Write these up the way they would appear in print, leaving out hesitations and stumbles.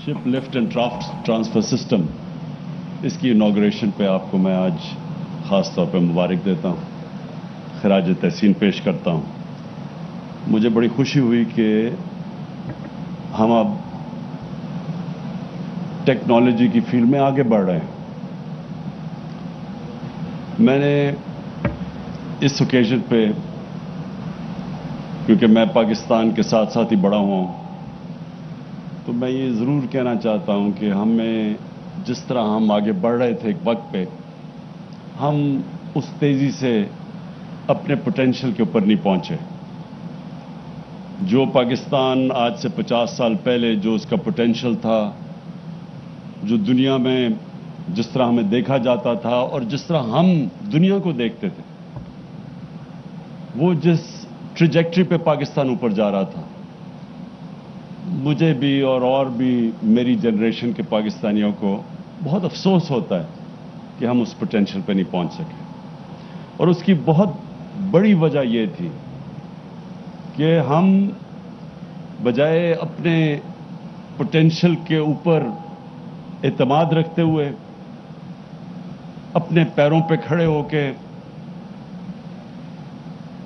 Ship lift and transfer system, इसकी inauguration पे आपको मैं आज ख़ास तौर पे मुबारक देता हूँ, खराज तहसीन पेश करता हूँ। मुझे बड़ी खुशी हुई कि हम अब टेक्नोलॉजी की फील्ड में आगे बढ़ रहे हैं। मैंने इस ओकेजन पे, क्योंकि मैं पाकिस्तान के साथ साथ ही बड़ा हुआ हूँ, तो मैं ये ज़रूर कहना चाहता हूँ कि हमें जिस तरह हम आगे बढ़ रहे थे एक वक्त पे, हम उस तेज़ी से अपने पोटेंशियल के ऊपर नहीं पहुँचे। जो पाकिस्तान आज से 50 साल पहले जो उसका पोटेंशियल था, जो दुनिया में जिस तरह हमें देखा जाता था और जिस तरह हम दुनिया को देखते थे, वो जिस ट्रेजेक्टरी पे पाकिस्तान ऊपर जा रहा था, मुझे भी और भी मेरी जनरेशन के पाकिस्तानियों को बहुत अफसोस होता है कि हम उस पोटेंशियल पे नहीं पहुंच सके। और उसकी बहुत बड़ी वजह यह थी कि हम बजाय अपने पोटेंशियल के ऊपर एतमाद रखते हुए, अपने पैरों पे खड़े होके,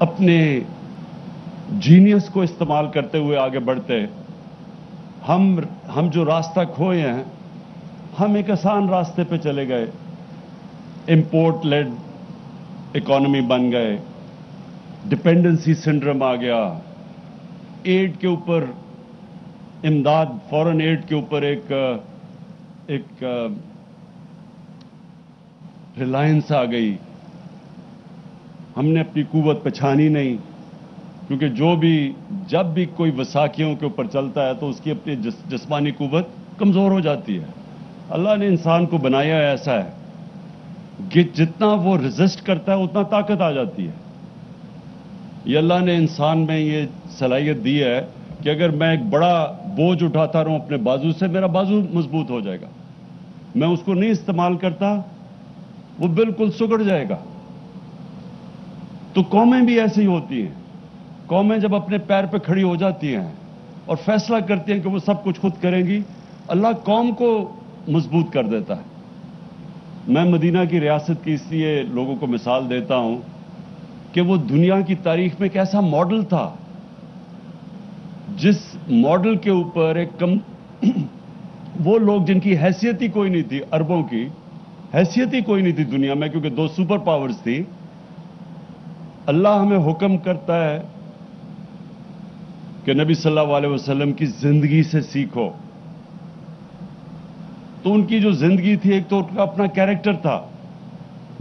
अपने जीनियस को इस्तेमाल करते हुए आगे बढ़ते, हम जो रास्ता खोए हैं, हम एक आसान रास्ते पे चले गए। इंपोर्ट लेड इकोनॉमी बन गए, डिपेंडेंसी सिंड्रोम आ गया, एड के ऊपर, इमदाद, फॉरेन एड के ऊपर एक रिलायंस आ गई। हमने अपनी कुव्वत पहचानी नहीं, क्योंकि जब भी कोई वसाखियों के ऊपर चलता है तो उसकी अपनी जिस्मानी कुव्वत कमज़ोर हो जाती है। अल्लाह ने इंसान को बनाया ऐसा है कि जितना वो रेजिस्ट करता है उतना ताकत आ जाती है। ये अल्लाह ने इंसान में ये सलाहियत दी है कि अगर मैं एक बड़ा बोझ उठाता रहूं अपने बाजू से, मेरा बाजू मजबूत हो जाएगा। मैं उसको नहीं इस्तेमाल करता, वो बिल्कुल सुगड़ जाएगा। तो कौमें भी ऐसी ही होती हैं। कौमें जब अपने पैर पे खड़ी हो जाती हैं और फैसला करती हैं कि वो सब कुछ खुद करेंगी, अल्लाह कौम को मजबूत कर देता है। मैं मदीना की रियासत की इसलिए लोगों को मिसाल देता हूं कि वो दुनिया की तारीख में एक ऐसा मॉडल था, जिस मॉडल के ऊपर वो लोग जिनकी हैसियत ही कोई नहीं थी, अरबों की हैसियत ही कोई नहीं थी दुनिया में, क्योंकि 2 सुपर पावर्स थी। अल्लाह हमें हुक्म करता है कि नबी सल्लल्लाहु अलैहि वसल्लम की जिंदगी से सीखो। तो उनकी जो जिंदगी थी, एक तो उनका अपना कैरेक्टर था,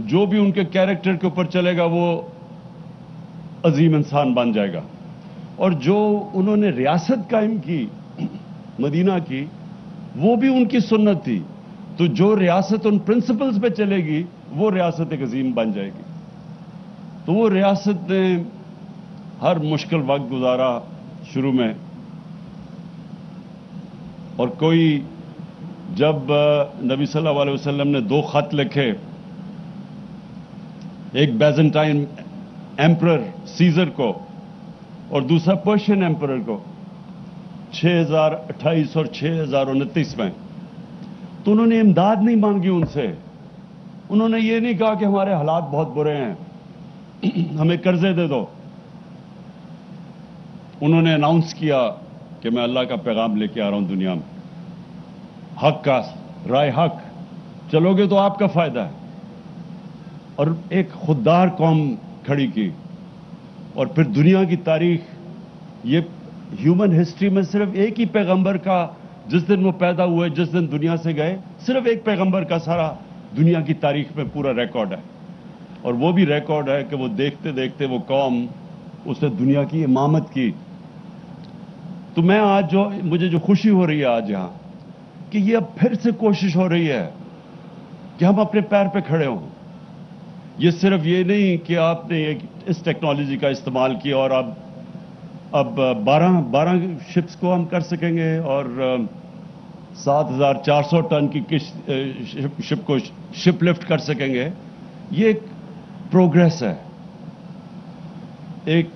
जो भी उनके कैरेक्टर के ऊपर चलेगा वो अजीम इंसान बन जाएगा। और जो उन्होंने रियासत कायम की मदीना की, वो भी उनकी सुन्नत थी। तो जो रियासत उन प्रिंसिपल्स पे चलेगी, वो रियासत एक अजीम बन जाएगी। तो वो रियासत ने हर मुश्किल वक्त गुजारा शुरू में, और कोई जब नबी सल्लल्लाहु अलैहि वसल्लम ने 2 खत लिखे, एक बैजेंटाइन एम्परर सीजर को और दूसरा पर्शियन एम्परर को, 6028 और 6029 में, तो उन्होंने इमदाद नहीं मांगी उनसे। उन्होंने ये नहीं कहा कि हमारे हालात बहुत बुरे हैं, हमें कर्जे दे दो। उन्होंने अनाउंस किया कि मैं अल्लाह का पैगाम लेके आ रहा हूं दुनिया में, हक का, राय हक, चलोगे तो आपका फायदा है। और एक खुददार कौम खड़ी की। और फिर दुनिया की तारीख, ये ह्यूमन हिस्ट्री में सिर्फ एक ही पैगंबर का, जिस दिन वो पैदा हुए, जिस दिन दुनिया से गए, सिर्फ एक पैगंबर का सारा दुनिया की तारीख में पूरा रिकॉर्ड है। और वो भी रिकॉर्ड है कि वो देखते देखते वो कौम, उसने दुनिया की इमामत की। तो मैं आज मुझे जो खुशी हो रही है आज यहां, कि ये अब फिर से कोशिश हो रही है कि हम अपने पैर पे खड़े हों। ये सिर्फ ये नहीं कि आपने इस टेक्नोलॉजी का इस्तेमाल किया और अब 12 शिप्स को हम कर सकेंगे और 7400 टन की शिप को शिप लिफ्ट कर सकेंगे। ये एक प्रोग्रेस है। एक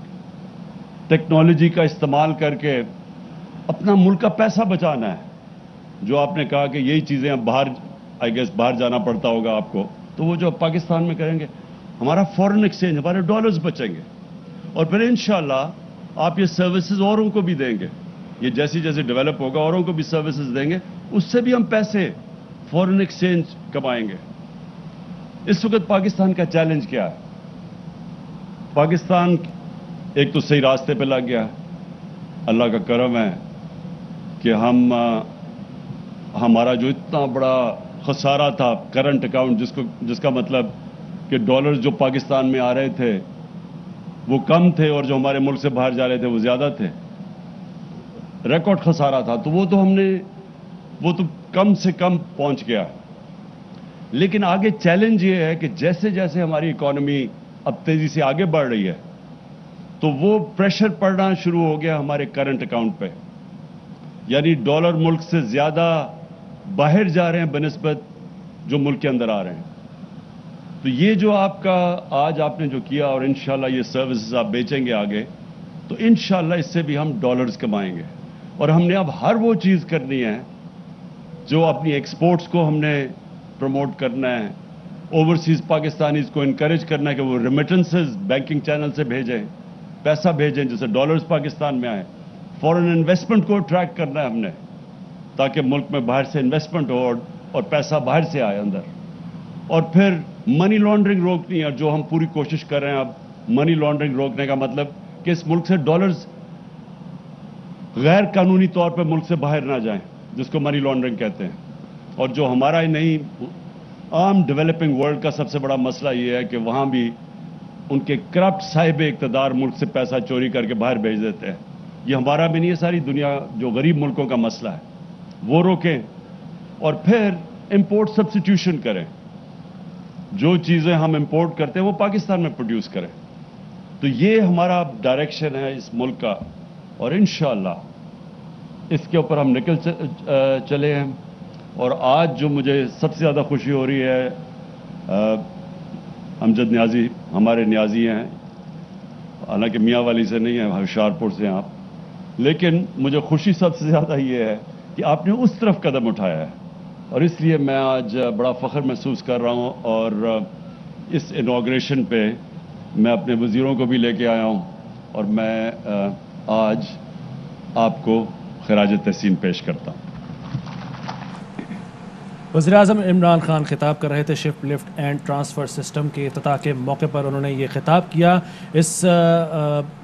टेक्नोलॉजी का इस्तेमाल करके अपना मुल्क का पैसा बचाना है। جو آپ نے کہا کہ یہی چیزیں اب باہر آئی گیس باہر جانا پڑتا ہوگا آپ کو, تو وہ جو پاکستان میں کریں گے, ہمارا فورن ایکسچینج, ہمارے ڈالرز بچیں گے, اور پھر انشاءاللہ آپ یہ سروسز اوروں کو بھی دیں گے. یہ جیسے جیسے ڈیولپ ہوگا اوروں کو بھی سروسز دیں گے, اس سے بھی ہم پیسے فورن ایکسچینج کمائیں گے. اس وقت پاکستان کا چیلنج کیا ہے؟ پاکستان ایک تو صحیح راستے پہ لگ گیا, اللہ کا کرم ہے کہ ہمارا جو اتنا بڑا خسارہ تھا کرنٹ اکاؤنٹ, جس کا مطلب کہ ڈالرز جو پاکستان میں آ رہے تھے وہ کم تھے اور جو ہمارے ملک سے باہر جا رہے تھے وہ زیادہ تھے, ریکارڈ خسارہ تھا, تو وہ تو کم سے کم پہنچ گیا. لیکن آگے چیلنج یہ ہے کہ جیسے جیسے ہماری اکانومی اب تیزی سے آگے بڑھ رہی ہے تو وہ پریشر پڑنا شروع ہو گیا ہمارے کرنٹ اکاؤنٹ پہ, یعنی ڈالر ملک سے زیادہ باہر جا رہے ہیں بنسبت جو ملک کے اندر آ رہے ہیں. تو یہ جو آپ کا آج آپ نے جو کیا, اور انشاءاللہ یہ سروسز آپ بیچیں گے آگے, تو انشاءاللہ اس سے بھی ہم ڈالرز کمائیں گے. اور ہم نے اب ہر وہ چیز کرنی ہے جو اپنی ایکسپورٹس کو ہم نے پروموٹ کرنا ہے, اوورسیز پاکستانیز کو انکریج کرنا ہے کہ وہ ریمیٹنسز بینکنگ چینل سے بھیجیں, پیسہ بھیجیں جس سے ڈالرز پاکستان میں آئیں. فورن انویسٹمنٹ کو اٹریکٹ کرنا ہے ہم نے, تاکہ ملک میں باہر سے انویسٹمنٹ ہو اور پیسہ باہر سے آئے اندر. اور پھر منی لانڈرنگ روکنی ہے, جو ہم پوری کوشش کر رہے ہیں اب. منی لانڈرنگ روکنے کا مطلب کہ اس ملک سے ڈالرز غیر قانونی طور پہ ملک سے باہر نہ جائیں, جس کو منی لانڈرنگ کہتے ہیں. اور جو ہمارا ہی نہیں, عام ڈیولپنگ ورلڈ کا سب سے بڑا مسئلہ یہ ہے کہ وہاں بھی ان کے کرپٹ صاحب اقتدار ملک سے پیسہ چوری کر کے باہر بھیج دیتے ہیں. یہ ہمارا بھی نہیں ہے, ساری دنیا جو غریب ملکوں کا مسئلہ ہے, وہ روکیں. اور پھر امپورٹ سبسٹیوشن کریں, جو چیزیں ہم امپورٹ کرتے ہیں وہ پاکستان میں پروڈیوس کریں. تو یہ ہمارا ڈائریکشن ہے اس ملک کا, اور انشاءاللہ اس کے اوپر ہم نکل چلے ہیں. اور آج جو مجھے سب سے زیادہ خوشی ہو رہی ہے, امجد نیازی ہمارے نیازی ہیں, حالانکہ میاں والی سے نہیں ہیں, ہوشیارپور سے ہیں آپ, لیکن مجھے خوشی سب سے زیادہ یہ ہے کہ آپ نے اس طرف قدم اٹھایا ہے, اور اس لیے میں آج بڑا فخر محسوس کر رہا ہوں. اور اس انوگریشن پہ میں اپنے وزیروں کو بھی لے کے آیا ہوں, اور میں آج آپ کو خراج تحسین پیش کرتا ہوں. وزیراعظم عمران خان خطاب کر رہے تھے shift lift and transfer system کے افتتاح کے موقع پر. انہوں نے یہ خطاب کیا. اس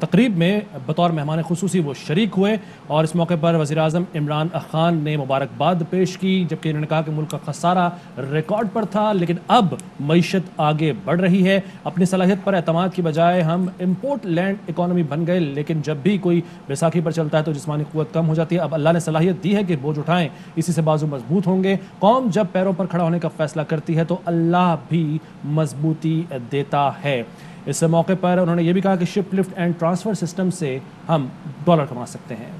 تقریب میں بطور مہمان خصوصی وہ شریک ہوئے, اور اس موقع پر وزیراعظم عمران خان نے مبارکباد پیش کی, جبکہ انہوں نے کہا کہ ملک کا خسارہ ریکارڈ پر تھا لیکن اب معیشت آگے بڑھ رہی ہے. اپنی صلاحیت پر اعتماد کی بجائے ہم امپورٹ لینڈ اکانومی بن گئے, لیکن جب بھی کوئی بیساکھی پر چلتا ہے تو جسمانی قوت کم ہو جاتی ہے. اب اللہ نے صلاحیت دی ہے کہ بوجھ اٹھائیں, اسی سے بازو مضبوط ہوں گے. قوم جب پیروں پر کھڑا ہونے کا فیصلہ کرتی ہے تو اللہ بھی مضبوطی دیتا ہے. اس موقع پر انہوں نے یہ بھی کہا کہ shift lift and transfer system سے ہم ڈالر کما سکتے ہیں.